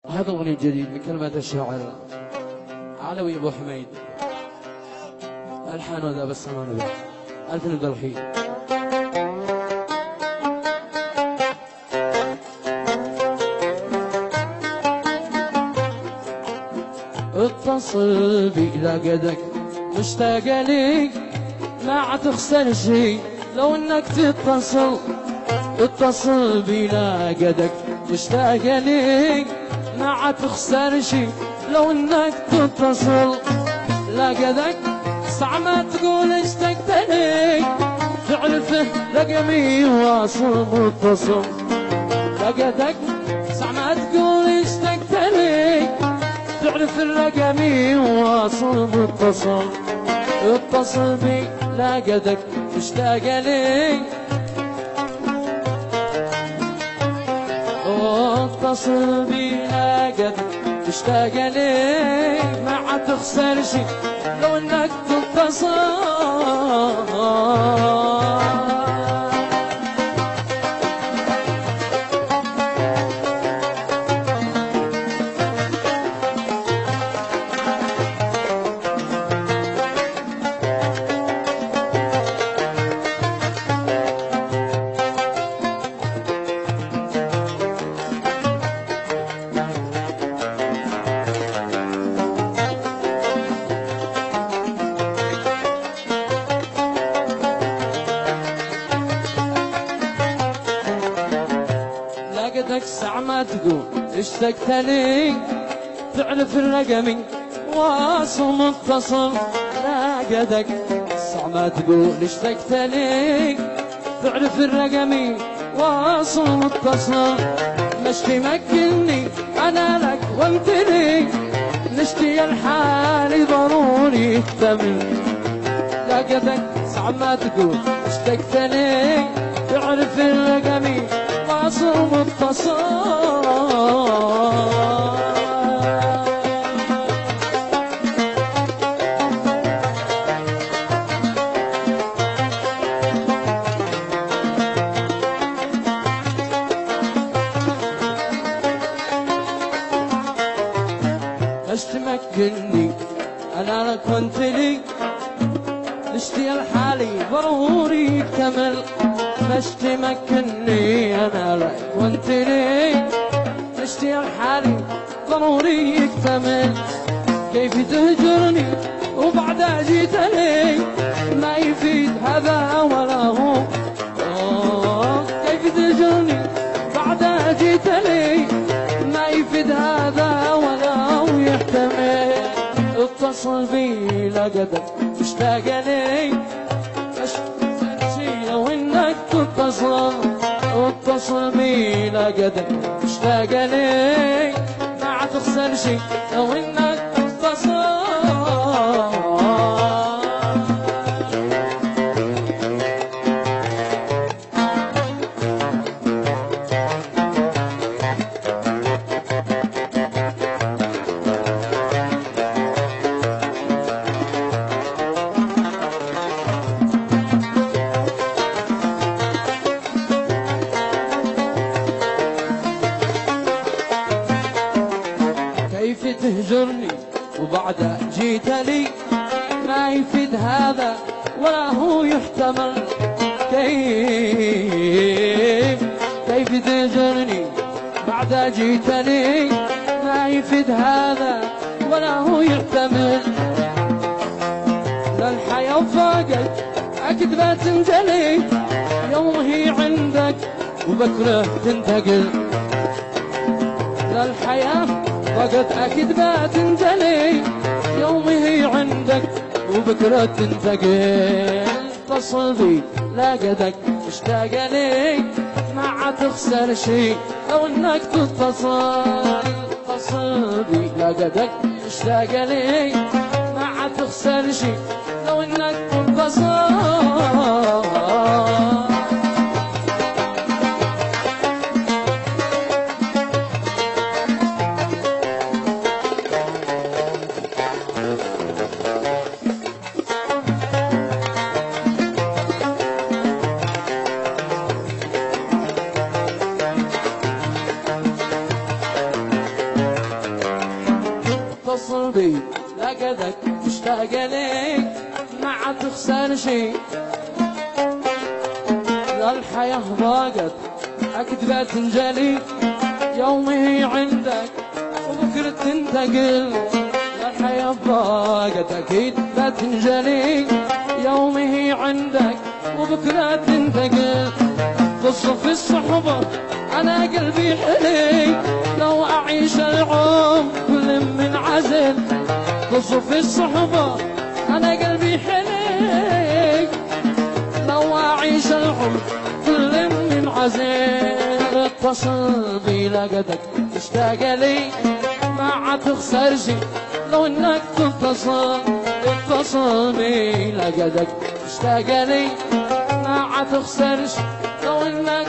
هذا أغنية جديد من كلمات الشاعر علوي أبو حميد، ألحان وذاب السمانوي، ألف البلخي. اتصل بي لقدك مشتاق ليك، ما عتخسر شي لو انك تتصل. اتصل بي لقدك مشتاق ليك، ما عتخسر شي لو انك تتصل. لقدك صعب ما تقول اشتقت ليك، تعرفه رقمي واصل متصل. لقدك صعب ما تقول اشتقت ليك، تعرف الرقمي واصل متصل. اتصل بي لقدك مشتاق ليك، اتصل بي لقدك مشتاق ليك، ما عتخسر شي لو انك تتصل. لقدك ساعة ما تقول اشتقت لي، تعرف الرقمي واصل متصل. لقدك ساعة ما تقول اشتقت لي، تعرف الرقمي واصل متصل. مش تمكنني انا لك وانت لي، نشتي الحالي ضروري يكتمل. لقدك ساعة ما تقول اشتقت لي، تعرف الرقمي واصل متصل. مش تمكنني انا لك وانت لي، نشتي الحالي ضروري يكتمل. مش تمكنني انا لك وانت لي، نشتي الحالي ضروري يكتمل. كيف تهجرني وبعدها جيت لي، ما يفيد هذا ولا هو. كيف تهجرني بعدها جيت لي، ما يفيد هذا ولا هو يحتمل. اتصل بي لقدك مشتاق لي، لو انك تتصل. اتصل بي لقدك مشتاق لي، ما عتخسر شي لو انك تتصل. كيف تهجرني وبعدها جيت لي، ما يفيد هذا ولا هو يحتمل. كيف تهجرني بعدها جيت لي، ما يفيد هذا ولا هو يحتمل. للحياة فاقت أكذبة تنجلي، يوم هي عندك وبكره تنتقل. للحياة فقط أكيد ما تنجلي، يوم هي عندك وبكرة تنتقل. اتصل بي لقدك مشتاق لي، ما عتخسر شي لو انك تتصل. اتصل بي لقدك مشتاق لي، ما عتخسر شي لو انك تتصل. اتصل بي لقدك مشتاق ليك ما عاد تخسر شي. الحياة ضاقت أكذبة تنجلي يوم هي عندك وبكرة تنتقل. الحياة ضاقت أكيد بتنجلي يوم هي عندك وبكرة تنتقل. تصف الصحبة أنا قلبي حلي لو أعيش العمر كل من عزل. تصف الصحبة أنا قلبي حلي لو أعيش العمر كل من عزل. اتصل بي لقدك تشتاق لي ما عاد تخسر شي لو انك تتصل. اتصل بي لقدك تشتاق لي ما عاد تخسر شي لو انك